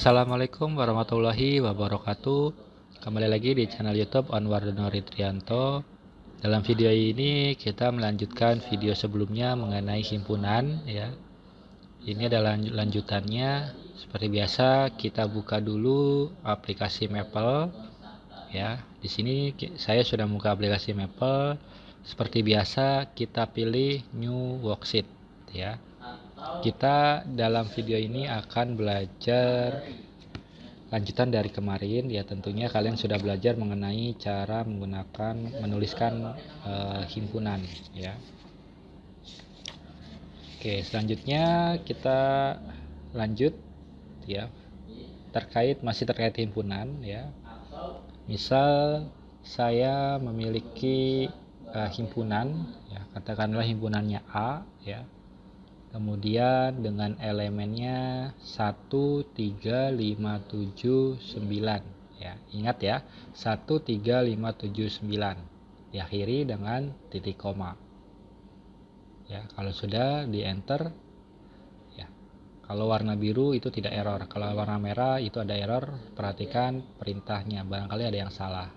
Assalamualaikum warahmatullahi wabarakatuh. Kembali lagi di channel YouTube Anwar Donori Trianto. Dalam video ini kita melanjutkan video sebelumnya mengenai himpunan ya. Ini adalah lanjutannya. Seperti biasa kita buka dulu aplikasi Maple ya. Di sini saya sudah buka aplikasi Maple. Seperti biasa kita pilih New Worksheet ya. Kita dalam video ini akan belajar lanjutan dari kemarin ya. Tentunya kalian sudah belajar mengenai cara menuliskan himpunan ya. Oke, selanjutnya kita lanjut ya, masih terkait himpunan ya. Misal saya memiliki himpunan ya, katakanlah himpunannya A ya. Kemudian dengan elemennya 1, 3, 5, 7, 9 ya. Ingat ya, 1, 3, 5, 7, 9 diakhiri dengan titik koma ya. Kalau sudah di enter ya, kalau warna biru itu tidak error, kalau warna merah itu ada error. Perhatikan perintahnya, barangkali ada yang salah.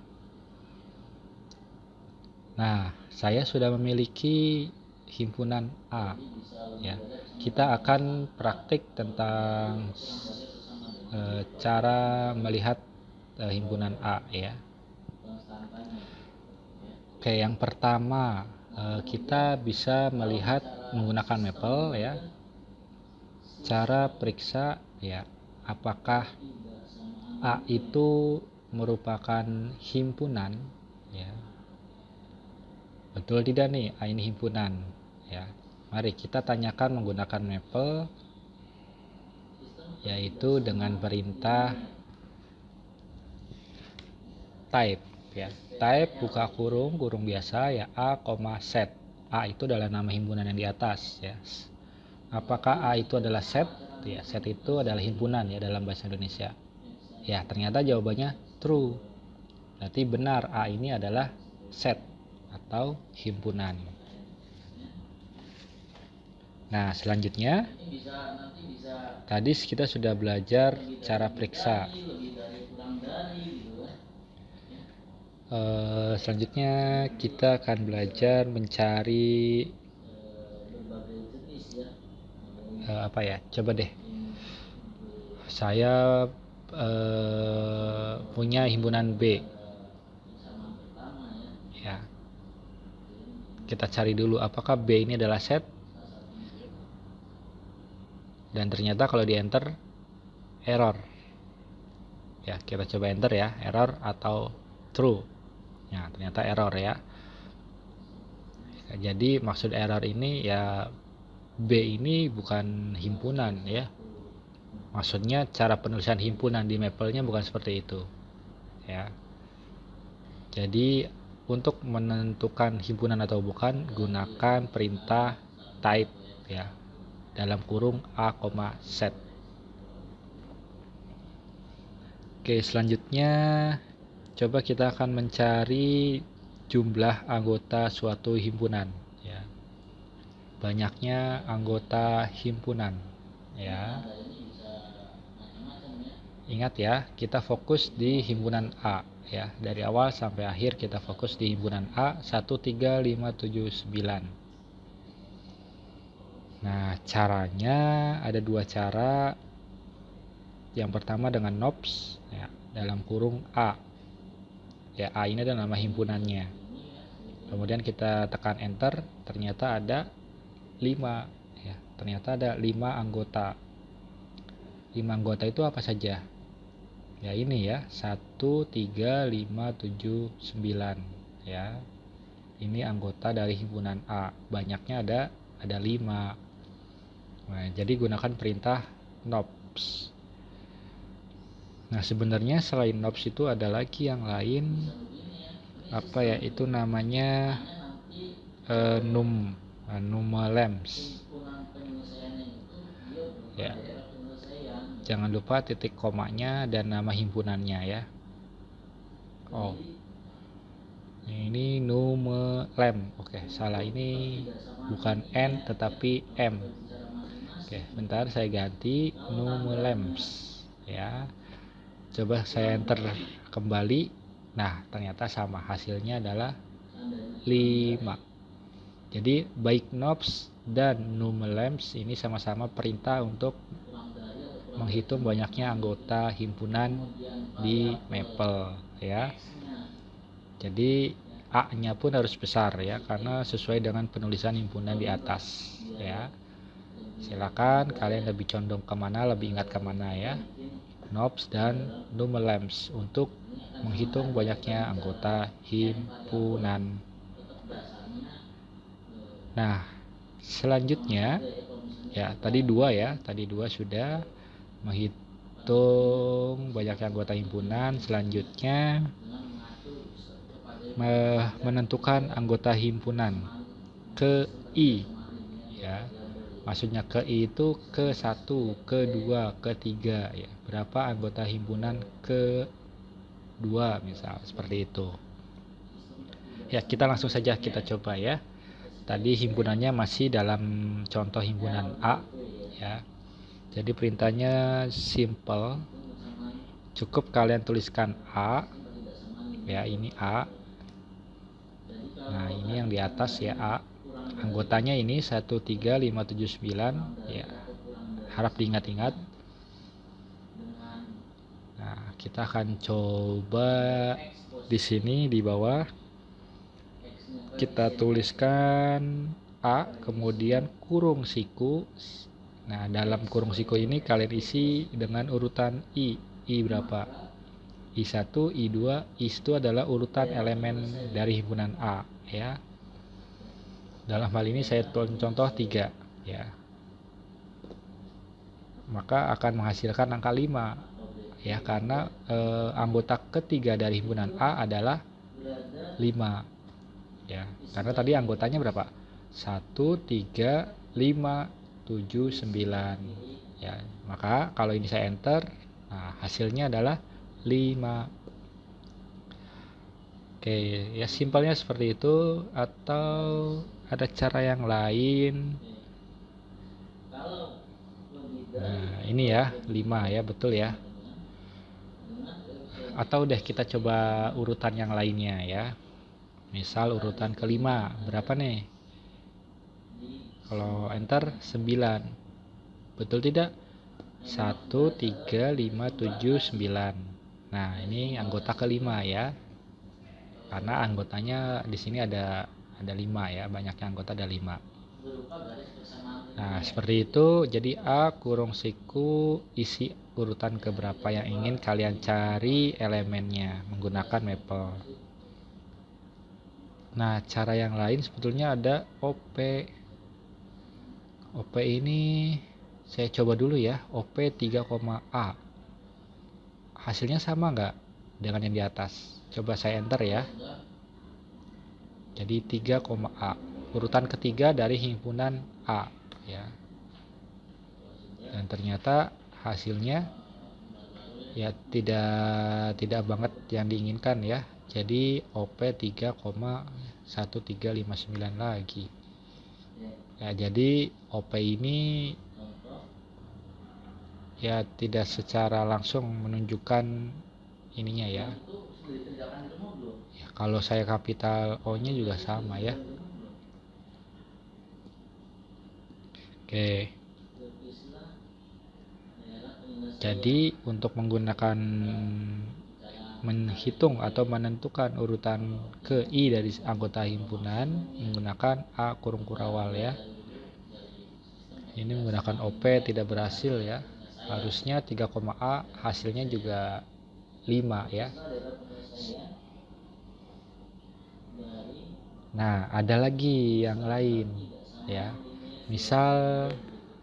Nah, saya sudah memiliki himpunan A ya. Kita akan praktik tentang cara melihat himpunan A ya. Oke, yang pertama kita bisa melihat menggunakan Maple ya. Cara periksa ya, apakah A itu merupakan himpunan ya. Betul tidak nih, A ini himpunan ya. Mari kita tanyakan menggunakan Maple, yaitu dengan perintah type ya. Type buka kurung biasa ya, A, set. A itu adalah nama himpunan yang di atas ya. Apakah A itu adalah set? Ya, set itu adalah himpunan ya dalam bahasa Indonesia. Ya, ternyata jawabannya true. Berarti benar, A ini adalah set atau himpunan. Nah, selanjutnya tadi kita sudah belajar cara periksa. Selanjutnya kita akan belajar mencari apa ya? Coba deh. Saya punya himpunan B. Ya. Kita cari dulu apakah B ini adalah set. Dan ternyata kalau di enter error ya, kita coba enter ya, error atau true ya. Ternyata error ya. Jadi maksud error ini ya, B ini bukan himpunan ya. Maksudnya cara penulisan himpunan di Maple-nya bukan seperti itu ya. Jadi untuk menentukan himpunan atau bukan, gunakan perintah type ya, dalam kurung A, set. Oke, selanjutnya coba kita akan mencari jumlah anggota suatu himpunan ya. Banyaknya anggota himpunan ya. Ingat ya, kita fokus di himpunan A ya. Dari awal sampai akhir kita fokus di himpunan A 1, 3, 5, 7, 9. Nah, caranya ada dua cara. Yang pertama dengan knobs ya, dalam kurung A. Ya, A ini adalah nama himpunannya. Kemudian kita tekan enter, ternyata ada 5 ya. Ternyata ada 5 anggota. 5 anggota itu apa saja? Ya ini ya, 1, 3, 5, 7, 9 ya. Ini anggota dari himpunan A. Banyaknya ada 5. Nah, jadi gunakan perintah knobs. Nah, sebenarnya selain knobs itu ada lagi yang lain. Apa ya, itu namanya numlemms. Ya. Jangan lupa titik komanya dan nama himpunannya ya. Oh. Ini numelem. Oke, salah, ini bukan N tetapi M. Oke, bentar saya ganti numlemms ya. Coba saya enter kembali. Nah, ternyata sama, hasilnya adalah 5. Jadi baik knobs dan numLamps ini sama-sama perintah untuk menghitung banyaknya anggota himpunan di Maple ya. Jadi A-nya pun harus besar ya, karena sesuai dengan penulisan himpunan di atas ya. Silakan kalian lebih condong kemana, lebih ingat kemana ya, knobs dan numLamps untuk menghitung banyaknya anggota himpunan. Nah, selanjutnya ya, tadi dua sudah menghitung banyaknya anggota himpunan. Selanjutnya menentukan anggota himpunan ke I ya. Maksudnya ke I itu ke 1, ke 2, ke 3 ya. Berapa anggota himpunan ke 2 misal seperti itu. Ya, kita langsung saja kita coba ya. Tadi himpunannya masih dalam contoh himpunan A ya. Jadi perintahnya simple. Cukup kalian tuliskan A ya, ini A. Nah, ini yang di atas ya, A. Anggotanya ini 13579 ya. Harap diingat-ingat. Nah, kita akan coba di sini di bawah kita tuliskan A, kemudian kurung siku. Nah, dalam kurung siku ini kalian isi dengan urutan I berapa? I1, I2, I1 adalah urutan elemen dari himpunan A ya. Dalam hal ini saya contoh 3 ya. Maka akan menghasilkan angka 5 ya, karena anggota ketiga dari himpunan A adalah 5 ya. Karena tadi anggotanya berapa? 1, 3, 5, 7, 9 ya. Maka kalau ini saya enter, nah hasilnya adalah 5. Oke, ya simpelnya seperti itu. Atau ada cara yang lain? Nah, ini ya 5 ya, betul ya. Atau udah kita coba urutan yang lainnya ya. Misal urutan kelima, berapa nih? Kalau enter 9. Betul tidak? 1, 3, 5, 7, 9. Nah, ini anggota kelima ya. Karena anggotanya di sini ada 5 ya, banyaknya anggota ada 5. Nah, seperti itu. Jadi A kurung siku isi urutan keberapa yang ingin kalian cari elemennya menggunakan Maple. Nah, cara yang lain sebetulnya ada OP. OP ini saya coba dulu ya, OP 3,A. Hasilnya sama nggak dengan yang di atas? Coba saya enter ya. Jadi 3,A, urutan ketiga dari himpunan A ya. Dan ternyata hasilnya ya tidak banget yang diinginkan ya. Jadi OP 3,1359 lagi. Ya, jadi OP ini ya tidak secara langsung menunjukkan ininya ya. Ya, kalau saya kapital O-nya juga sama ya. Oke. Jadi untuk menggunakan menghitung atau menentukan urutan ke I dari anggota himpunan menggunakan A kurung kurawal ya. Ini menggunakan OP tidak berhasil ya. Harusnya 3,A, hasilnya juga 5 ya. Nah, ada lagi yang lain ya. Misal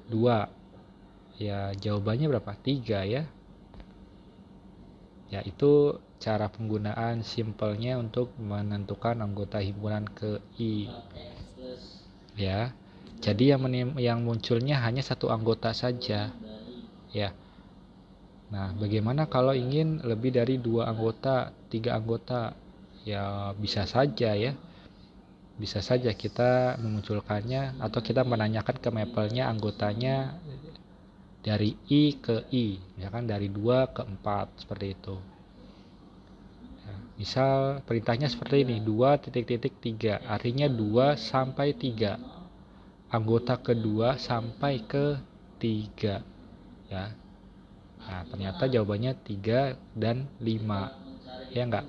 2. Ya, jawabannya berapa? 3 ya. Ya, itu cara penggunaan simpelnya untuk menentukan anggota himpunan ke I. Ya. Jadi yang munculnya hanya satu anggota saja. Ya. Nah, bagaimana kalau ingin lebih dari 2 anggota, 3 anggota? Ya, bisa saja ya. Bisa saja kita memunculkannya atau kita menanyakan ke Maple-nya anggotanya dari I ke I, misalkan dari 2 ke 4 seperti itu. Ya, misal perintahnya seperti ini, 2.3, artinya 2 sampai 3. Anggota kedua sampai ke 3 ya. Nah, ternyata jawabannya 3 dan 5. Ya enggak?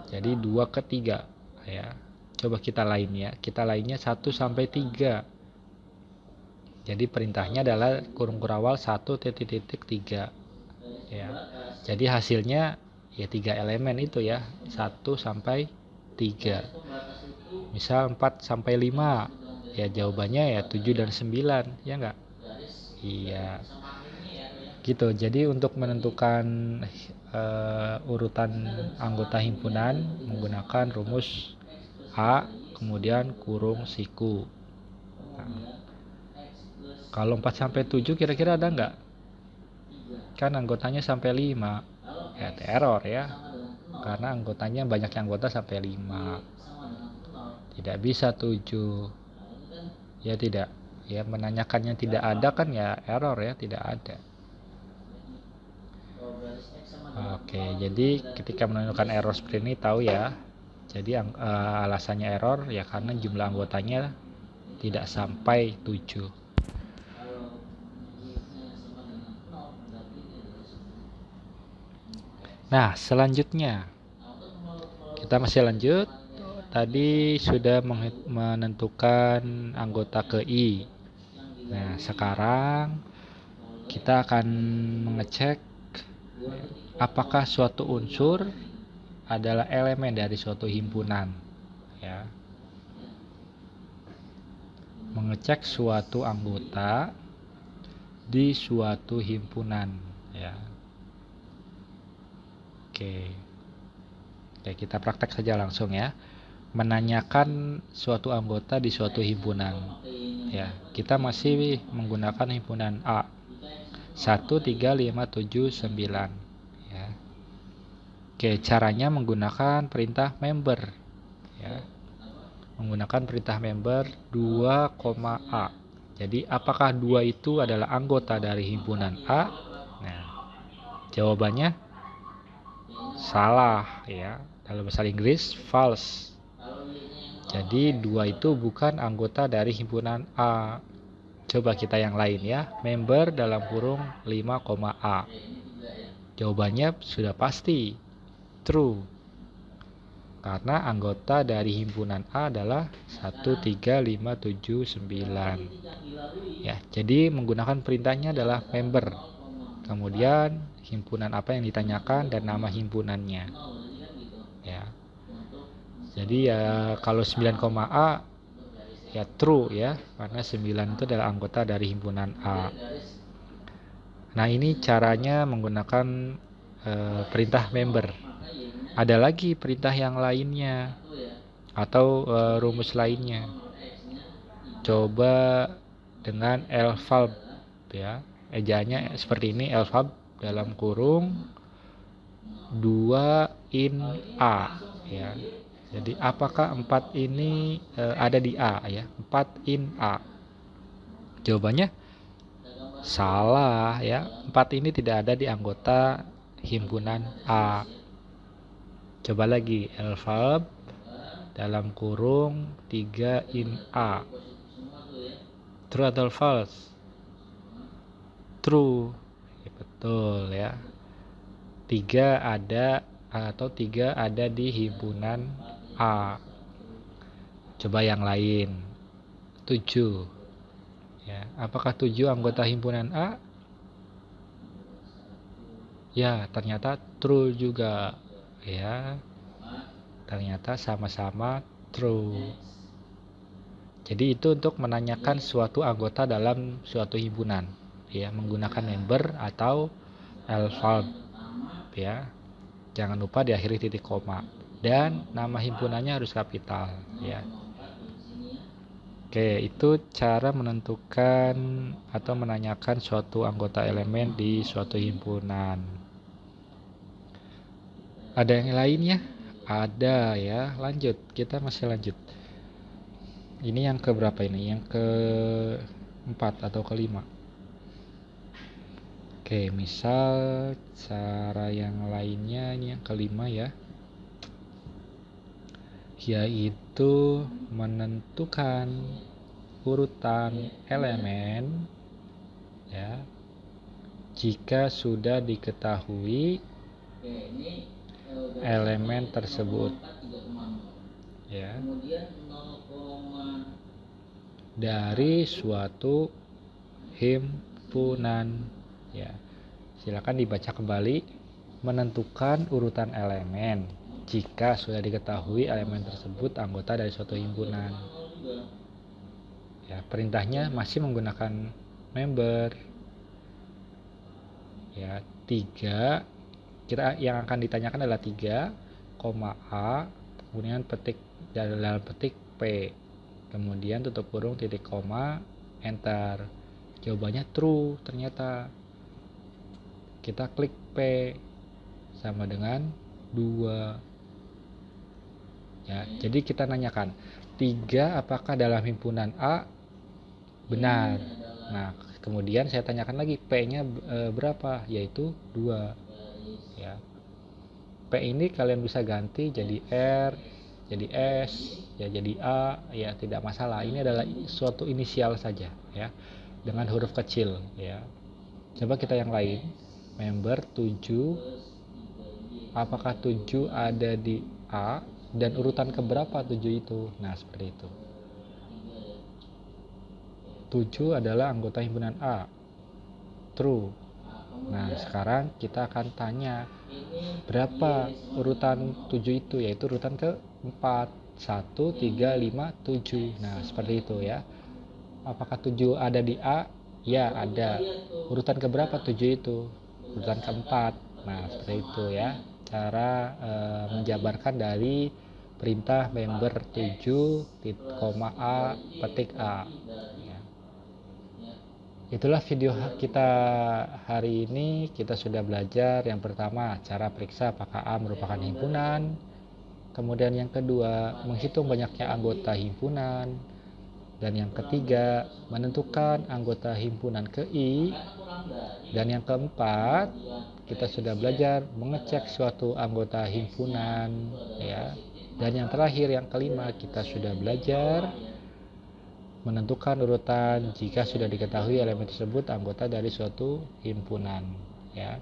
Jadi 2 ke 3 ya. Coba kita lain ya. Kita lainnya 1 sampai 3. Jadi perintahnya adalah kurung kurawal 1.3 ya. Jadi hasilnya ya 3 elemen itu ya, 1 sampai 3. Misal 4 sampai 5 ya, jawabannya ya 7 dan 9 ya enggak? Iya. Gitu. Jadi untuk menentukan urutan anggota himpunan menggunakan rumus A kemudian kurung siku. Nah, kalau 4 sampai 7 kira-kira ada enggak? Kan anggotanya sampai 5. Ya error ya. Karena anggotanya banyak yang anggota sampai 5. Tidak bisa 7. Ya tidak. Ya menanyakannya tidak ada kan ya error ya, tidak ada. Oke, jadi ketika menemukan error seperti ini tahu ya. Jadi alasannya error ya karena jumlah anggotanya tidak sampai 7. Nah, selanjutnya kita masih lanjut. Tadi sudah menentukan anggota ke I. Nah, sekarang kita akan mengecek apakah suatu unsur adalah elemen dari suatu himpunan ya. Mengecek suatu anggota di suatu himpunan ya. Oke, kita praktek saja langsung ya. Menanyakan suatu anggota di suatu himpunan ya. Kita masih menggunakan himpunan A 1, 3, 5, 7, 9 ya. Oke, caranya menggunakan perintah member ya. Menggunakan perintah member 2, A. Jadi apakah 2 itu adalah anggota dari himpunan A? Nah, jawabannya salah ya. Dalam bahasa Inggris false. Jadi 2 itu bukan anggota dari himpunan A. Coba kita yang lain ya. Member dalam kurung 5, A. Jawabannya sudah pasti true. Karena anggota dari himpunan A adalah 1, 3, 5, 7, 9. Ya, jadi menggunakan perintahnya adalah member. Kemudian himpunan apa yang ditanyakan dan nama himpunannya. Ya. Jadi ya kalau 9, A ya true ya, karena 9 itu adalah anggota dari himpunan A. Nah, ini caranya menggunakan perintah member. Ada lagi perintah yang lainnya atau rumus lainnya. Coba dengan lvalb ya. Ejaannya seperti ini, lvalb dalam kurung 2 in A ya. Jadi apakah 4 ini ada di A ya? 4 in A. Jawabannya salah ya. 4 ini tidak ada di anggota himpunan A. Coba lagi, lvalb dalam kurung 3 in A. True atau false? True. Ya, betul ya. 3 ada atau 3 ada di himpunan A. Coba yang lain. 7. Ya, apakah 7 anggota himpunan A? Ya, ternyata true juga. Ya. Ternyata sama-sama true. Jadi itu untuk menanyakan suatu anggota dalam suatu himpunan, ya, menggunakan member atau lvalb, ya. Jangan lupa diakhiri titik koma dan nama himpunannya harus kapital, ya. Oke, itu cara menentukan atau menanyakan suatu anggota elemen di suatu himpunan. Ada yang lainnya? Ada ya. Lanjut, kita masih lanjut. Ini yang keberapa ini? Yang ke-4 atau ke-5? Oke, misal cara yang lainnya ini yang kelima ya, yaitu menentukan urutan elemen ya jika sudah diketahui elemen tersebut ya dari suatu himpunan ya. Silakan dibaca kembali. Menentukan urutan elemen jika sudah diketahui elemen tersebut anggota dari suatu himpunan. Ya, perintahnya masih menggunakan member. Ya, 3 kita yang akan ditanyakan adalah 3, A, kemudian dalam petik P. Kemudian tutup kurung titik koma, enter. Jawabannya true ternyata. Kita klik P sama dengan 2. Ya, jadi kita nanyakan 3 apakah dalam himpunan A? Benar. Nah, kemudian saya tanyakan lagi P-nya berapa? Yaitu 2. Ya. P ini kalian bisa ganti jadi R, jadi S, ya jadi A, ya tidak masalah. Ini adalah suatu inisial saja ya, dengan huruf kecil ya. Coba kita yang lain. Member 7, apakah 7 ada di A dan urutan keberapa 7 itu? Nah, seperti itu. 7 adalah anggota himpunan A. True. Nah, sekarang kita akan tanya berapa urutan 7 itu, yaitu urutan ke-4. 1, 3, 5, 7. Nah, seperti itu ya. Apakah 7 ada di A? Ya, ada. Urutan keberapa 7 itu? Urutan ke-4. Nah, seperti itu ya. Cara menjabarkan dari perintah member 7, A, petik A. Itulah video kita hari ini. Kita sudah belajar yang pertama, cara periksa apakah A merupakan himpunan. Kemudian yang kedua, menghitung banyaknya anggota himpunan. Dan yang ketiga, menentukan anggota himpunan ke I. Dan yang keempat, kita sudah belajar mengecek suatu anggota himpunan ya. Dan yang terakhir, yang kelima, kita sudah belajar menentukan urutan jika sudah diketahui elemen tersebut anggota dari suatu himpunan ya.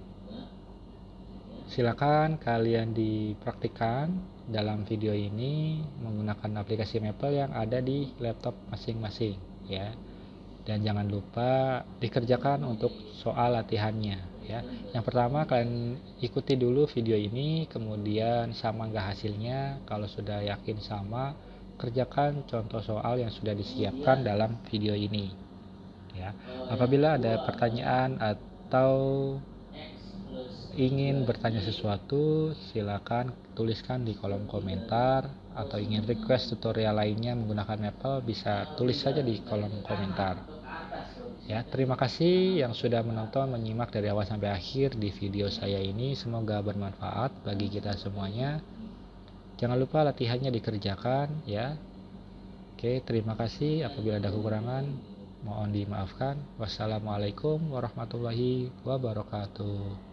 Silakan kalian dipraktikkan dalam video ini menggunakan aplikasi Maple yang ada di laptop masing-masing ya. Dan jangan lupa dikerjakan untuk soal latihannya ya. Yang pertama kalian ikuti dulu video ini, kemudian sama nggak hasilnya. Kalau sudah yakin sama, kerjakan contoh soal yang sudah disiapkan dalam video ini ya. Apabila ada pertanyaan atau ingin bertanya sesuatu, silakan tuliskan di kolom komentar, atau ingin request tutorial lainnya menggunakan Maple, bisa tulis saja di kolom komentar ya. Terima kasih yang sudah menonton, menyimak dari awal sampai akhir di video saya ini. Semoga bermanfaat bagi kita semuanya. Jangan lupa latihannya dikerjakan ya. Oke, terima kasih. Apabila ada kekurangan, mohon dimaafkan. Wassalamualaikum warahmatullahi wabarakatuh.